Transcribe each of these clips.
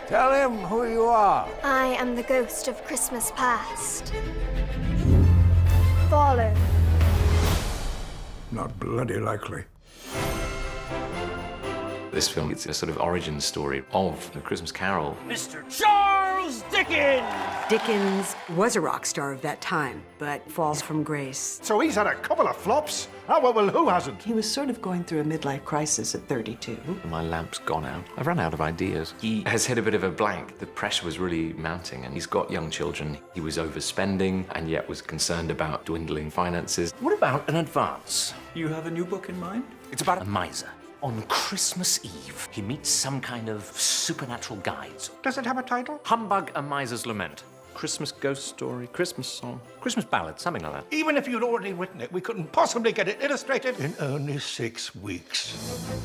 Tell him who you are. I am the ghost of Christmas past. Follow. Not bloody likely. This film, it's a sort of origin story of A Christmas Carol. Mr. Charles Dickens! Dickens was a rock star of that time, but falls from grace. So he's had a couple of flops? Oh, well, who hasn't? He was sort of going through a midlife crisis at 32. My lamp's gone out. I've run out of ideas. He has hit a bit of a blank. The pressure was really mounting, and he's got young children. He was overspending and yet was concerned about dwindling finances. What about an advance? You have a new book in mind? It's about a miser. On Christmas Eve, he meets some kind of supernatural guides. Does it have a title? Humbug, A Miser's Lament. Christmas ghost story, Christmas song. Christmas ballad, something like that. Even if you'd already written it, we couldn't possibly get it illustrated in only 6 weeks.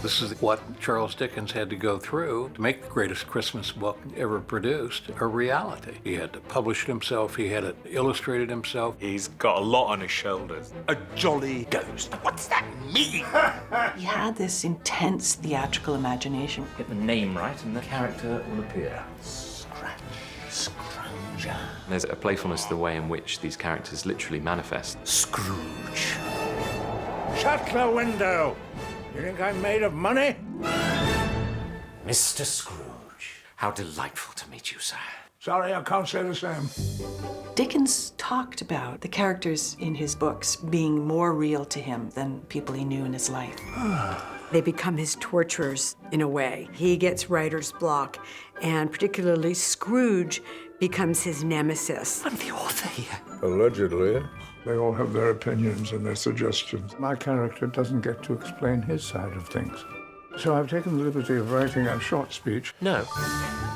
This is what Charles Dickens had to go through to make the greatest Christmas book ever produced a reality. He had to publish it himself, he had it illustrated himself. He's got a lot on his shoulders. A jolly ghost. What's that mean? He had this intense theatrical imagination. Get the name right and the character will appear. Scratch, Scrounger. There's a playfulness to the way in which these characters literally manifest. Scrooge. Shut the window. You think I'm made of money? Mr. Scrooge. How delightful to meet you, sir. Sorry, I can't say the same. Dickens talked about the characters in his books being more real to him than people he knew in his life. They become his torturers, in a way. He gets writer's block, and particularly Scrooge becomes his nemesis. I'm the author here. Allegedly. They all have their opinions and their suggestions. My character doesn't get to explain his side of things. So I've taken the liberty of writing a short speech. No.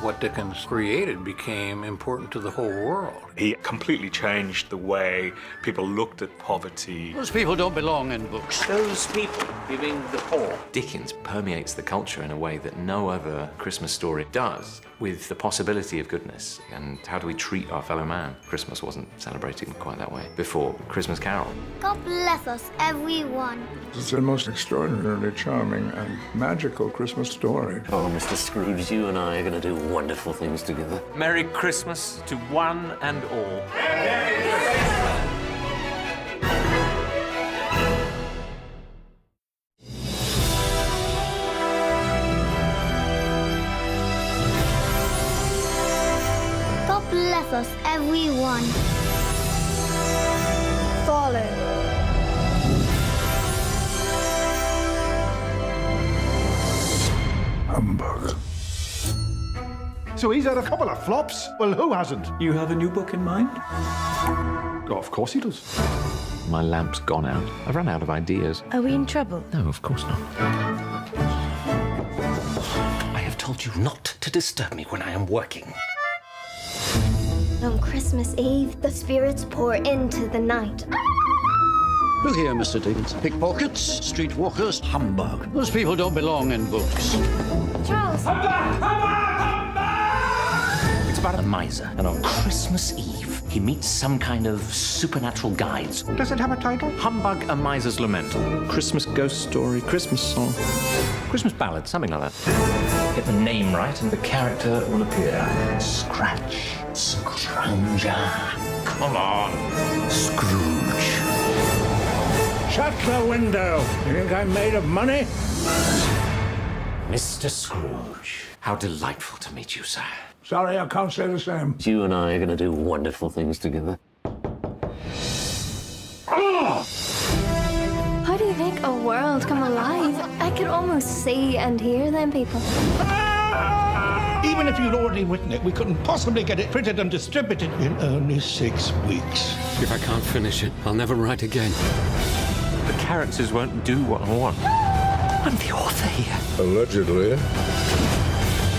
What Dickens created became important to the whole world. He completely changed the way people looked at poverty. Those people don't belong in books. Those people giving the poor. Dickens permeates the culture in a way that no other Christmas story does, with the possibility of goodness. And how do we treat our fellow man? Christmas wasn't celebrated quite that way before Christmas Carol. God bless us, everyone. It's the most extraordinarily charming and magical Christmas story. Oh, Mr. Scrooge, you and I are going to do wonderful things together. Merry Christmas to one and all. God bless us, everyone. Follow. Humbug. So he's had a couple of flops? Well, who hasn't? You have a new book in mind? Oh, of course he does. My lamp's gone out. I've run out of ideas. Are we in trouble? No, of course not. I have told you not to disturb me when I am working. On Christmas Eve, the spirits pour into the night. Look here, Mr. Dickens. Pickpockets, streetwalkers, humbug. Those people don't belong in books. Charles. It's about a miser, and on Christmas Eve, he meets some kind of supernatural guides. Does it have a title? Humbug, A Miser's Lament. Christmas ghost story, Christmas song. Christmas ballad, something like that. Get the name right and the character will appear. Scratch, Scrounger. Come on, Scrooge. Shut the window. You think I'm made of money? Mr. Scrooge. How delightful to meet you, sir. Sorry, I can't say the same. You and I are going to do wonderful things together. How do you make a world come alive? I could almost see and hear them people. Even if you'd already written it, we couldn't possibly get it printed and distributed in only 6 weeks. If I can't finish it, I'll never write again. The characters won't do what I want. I'm the author here. Allegedly.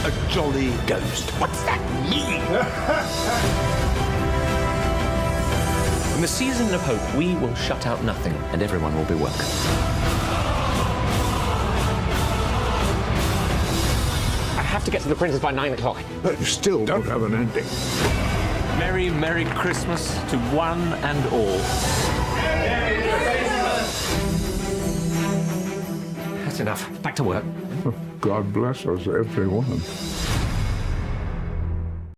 A jolly ghost. What's that mean? In the season of hope, we will shut out nothing, and everyone will be welcome. I have to get to the printers by 9 o'clock. But you still don't have an ending. Merry, Merry Christmas to one and all. That's enough. Back to work. God bless us, everyone.